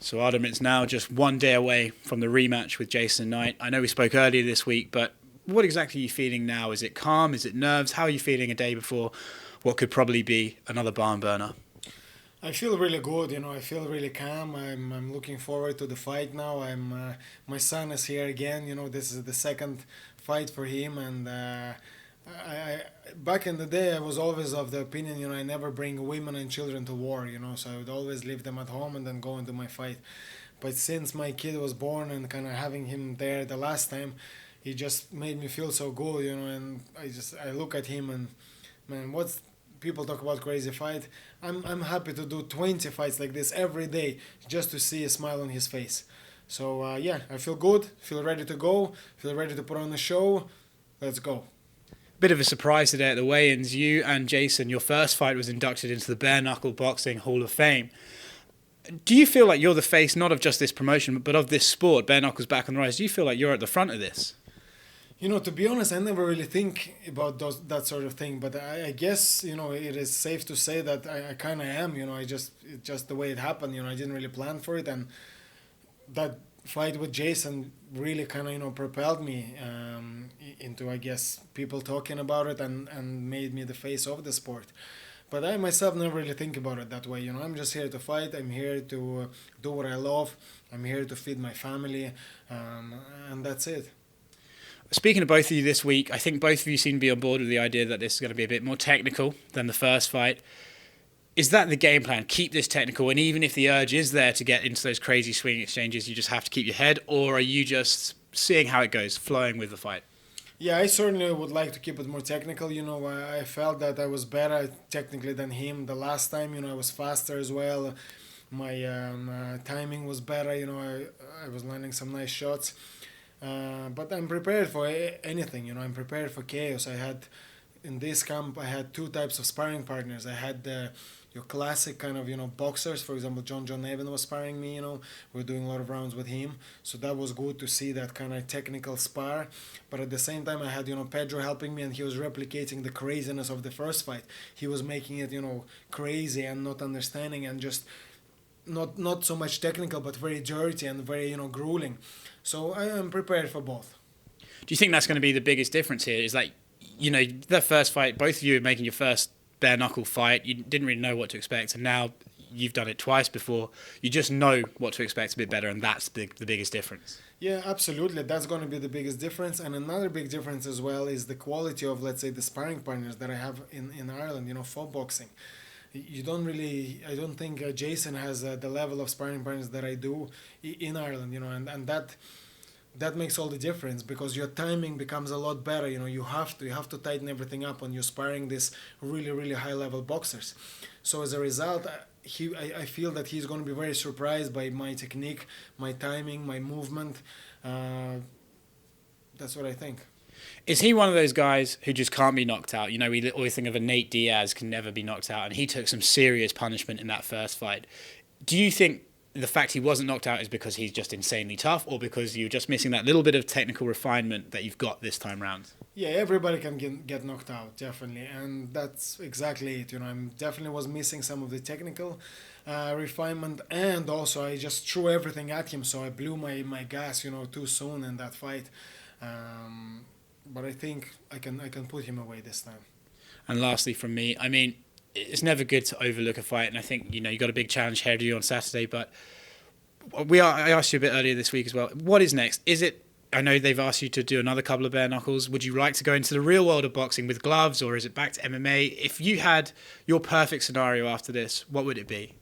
So Artem, it's now just one day away from the rematch with Jason Knight. I know we spoke earlier this week, but what exactly are you feeling now? Is it calm? Is it nerves? How are you feeling a day before what could probably be another barn burner? I feel really good, I feel really calm. I'm looking forward to the fight now. My son is here again. This is the second fight for him, and I back in the day I was always of the opinion, I never bring women and children to war, so I would always leave them at home and then go into my fight. But since my kid was born and kind of having him there the last time, he just made me feel so good, and I look at him and man, what's people talk about crazy fight. I'm happy to do 20 fights like this every day just to see a smile on his face. So yeah, I feel good, feel ready to go, feel ready to put on a show. Let's go. Bit of a surprise today at the weigh-ins. You and Jason, your first fight was inducted into the Bare Knuckle Boxing Hall of Fame. Do you feel like you're the face not of just this promotion, but of this sport? Bare Knuckle's back on the rise. Do you feel like you're at the front of this? To be honest, I never really think about that sort of thing. But I guess it is safe to say that I kind of am. It's just the way it happened. I didn't really plan for it, and that fight with Jason really kind of propelled me into, I guess, people talking about it and made me the face of the sport. But I myself never really think about it that way. I'm just here to fight. I'm here to do what I love. I'm here to feed my family, um, and that's it. Speaking of both of you this week, I think both of you seem to be on board with the idea that this is going to be a bit more technical than the first fight. Is that the game plan? Keep this technical, and even if the urge is there to get into those crazy swing exchanges, you just have to keep your head, or are you just seeing how it goes, flowing with the fight? Yeah, I certainly would like to keep it more technical. I felt that I was better technically than him the last time. I was faster as well. My timing was better. I was landing some nice shots. But I'm prepared for anything. I'm prepared for chaos. In this camp, I had two types of sparring partners. I had your classic kind of boxers. For example, John Evan was sparring me. We're doing a lot of rounds with him, so that was good to see that kind of technical spar. But at the same time, I had Pedro helping me, and he was replicating the craziness of the first fight. He was making it crazy and not understanding and just not so much technical, but very dirty and very grueling. So I am prepared for both. Do you think that's going to be the biggest difference here? Is like, the first fight, both of you are making your first bare knuckle fight. You didn't really know what to expect, and now you've done it twice before. You just know what to expect a bit better, and that's the biggest difference. Yeah, absolutely. That's going to be the biggest difference. And another big difference as well is the quality of, let's say, the sparring partners that I have in Ireland, for boxing. You don't really, I don't think Jason has the level of sparring partners that I do in Ireland, and that makes all the difference because your timing becomes a lot better. You have to tighten everything up when you're sparring this really high level boxers. So as a result, I feel that he's going to be very surprised by my technique, my timing, my movement. Uh, that's what I think. Is he one of those guys who just can't be knocked out? We always think of a Nate Diaz can never be knocked out, and he took some serious punishment in that first fight. Do you think the fact he wasn't knocked out is because he's just insanely tough, or because you're just missing that little bit of technical refinement that you've got this time round? Yeah, everybody can get knocked out, definitely, and that's exactly it. I definitely was missing some of the technical refinement, and also I just threw everything at him, so I blew my gas, too soon in that fight. Um, but I think I can put him away this time. And lastly, from me, I mean, it's never good to overlook a fight, and I think you got a big challenge ahead of you on Saturday. But I asked you a bit earlier this week as well. What is next? Is it? I know they've asked you to do another couple of bare knuckles. Would you like to go into the real world of boxing with gloves, or is it back to MMA? If you had your perfect scenario after this, what would it be?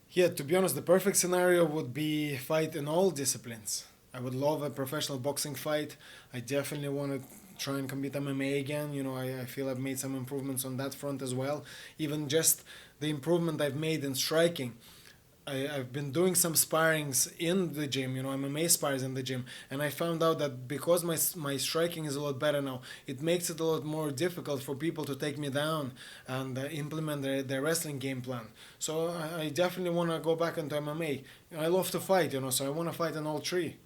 Yeah, to be honest, the perfect scenario would be fight in all disciplines. I would love a professional boxing fight. I definitely want to try and compete MMA again. I feel I've made some improvements on that front as well. Even just the improvement I've made in striking. I've been doing some sparrings in the gym, MMA spars in the gym, and I found out that because my striking is a lot better now, it makes it a lot more difficult for people to take me down and implement their wrestling game plan. So I definitely want to go back into MMA. I love to fight, so I want to fight in all three.